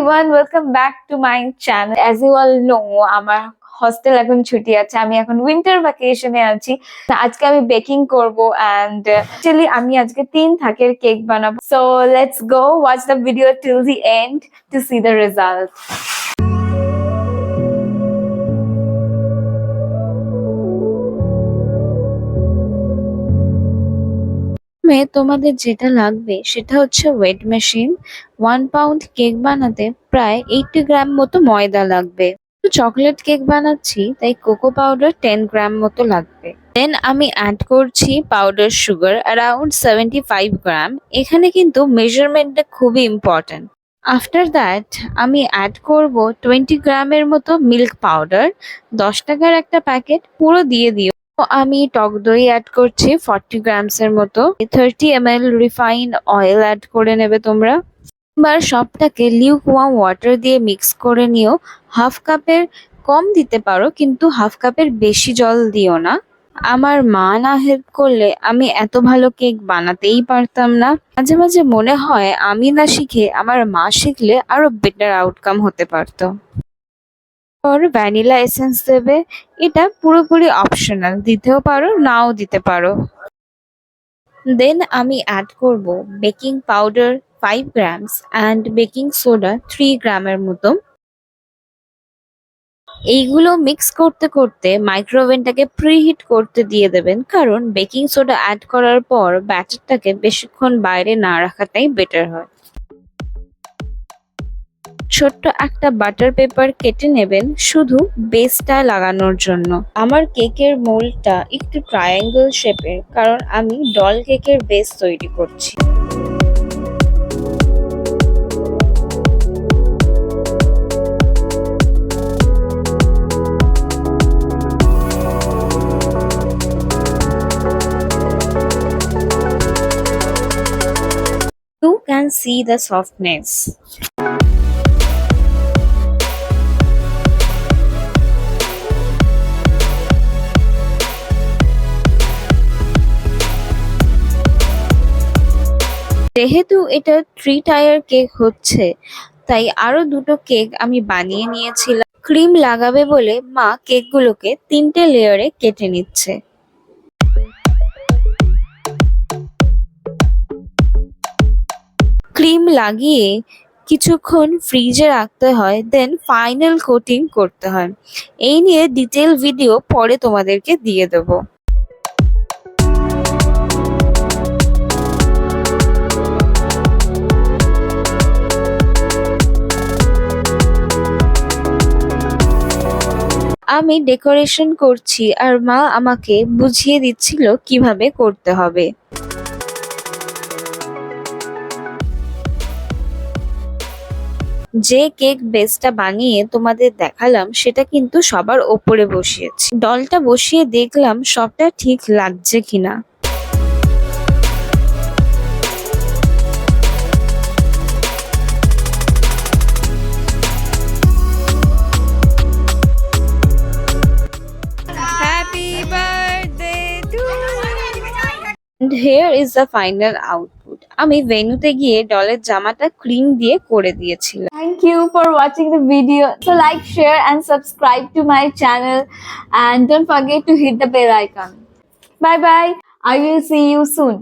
everyone, welcome back to my channel. As you all know, আমার hostel এখন ছুটি আছে, আমি এখন উইন্টার ভ্যাকেশনে আছি। আজকে আমি বেকিং করব and actually আমি আজকে 3 থাকের কেক বানাবো। So let's go watch the video till the end to see the result. তোমাদের যেটা লাগবে সেটা হচ্ছে ওয়েট মেশিন। 1 পাউন্ড কেক বানাতে প্রায় 80 গ্রাম মতো ময়দা লাগবে। চকলেট কেক বানাচ্ছি তাই কোকো পাউডার 10 গ্রাম মতো লাগবে। দেন আমি অ্যাড করছি পাউডার সুগার অ্যারাউন্ড 75 গ্রাম। এখানে কিন্তু মেজারমেন্টটা খুবই ইম্পর্টেন্ট। আফটার দ্যাট আমি অ্যাড করব 20 গ্রামের মতো মিল্ক পাউডার। 10 টাকার একটা প্যাকেট পুরো দিয়ে দিও। আমি টক দই অ্যাড করছি 40 গ্রামস এর মতো। 30 ml রিফাইন্ড অয়েল অ্যাড করে নেবে তোমরা। এবার সবটাকে লিউকওয়ার্ম ওয়াটার দিয়ে মিক্স করে নিও। হাফ কাপের কম দিতে পারো, কিন্তু হাফ কাপের বেশি জল দিও না। আমার মা না হেল্প করলে আমি এত ভালো কেক বানাতেই পারতাম না। মাঝে মাঝে মনে হয় আমি না শিখে আমার মা শিখলে আরো বেটার আউটকাম হতে পারতো। ভ্যানিলা এসেন্স দেবে, এটা পুরোপুরি অপশনাল, দিতেও পারো নাও দিতে পারো। দেন আমি অ্যাড করব baking powder 5 grams and baking soda 3 গ্রামের মতো। এইগুলো মিক্স করতে করতে মাইক্রোওভেনটাকে প্রিহিট করতে দিয়ে দেবেন, কারণ বেকিং সোডা অ্যাড করার পর ব্যাটারটাকে বেশিক্ষণ বাইরে না রাখাটাই বেটার হয়। ছোট্ট একটা বাটার পেপার কেটে নেবেন শুধু বেসটা লাগানোর জন্য। আমার কেকের মোল্ডটা একটু ট্রায়াঙ্গেল শেপের, কারণ আমি ডল কেকের বেস তৈরি করছি। You can see the softness. যেহেতু এটা 3 টায়ার কেক হচ্ছে, তাই আরো দুটো কেক আমি বানিয়ে নিয়েছিলাম। ক্রিম লাগাবে বলে মা কেকগুলোকে 3টে লেয়ারে কেটে নিচ্ছে। ক্রিম লাগিয়ে কিছুক্ষণ ফ্রিজে রাখতে হয়, দেন ফাইনাল কোটিং করতে হয়। এই নিয়ে ডিটেল ভিডিও পরে তোমাদেরকে দিয়ে দেবো। আমি ডেকোরেশন করছি আর মা আমাকে বুঝিয়ে দিচ্ছিল কিভাবে করতে হবে। যে কেক বেসটা বানিয়ে তোমাদের দেখালাম সেটা কিন্তু সবার ওপরে বসিয়েছি। ডলটা বসিয়ে দেখলাম সবটা ঠিক লাগছে কিনা। And here is the final output. আমি ভেন্যুতে গিয়ে ডলের জামাটা ক্রিম দিয়ে করে দিয়েছিলাম। Thank you for watching the video. So like, share and subscribe to my channel and don't forget to hit the bell icon. Bye bye. I will see you soon.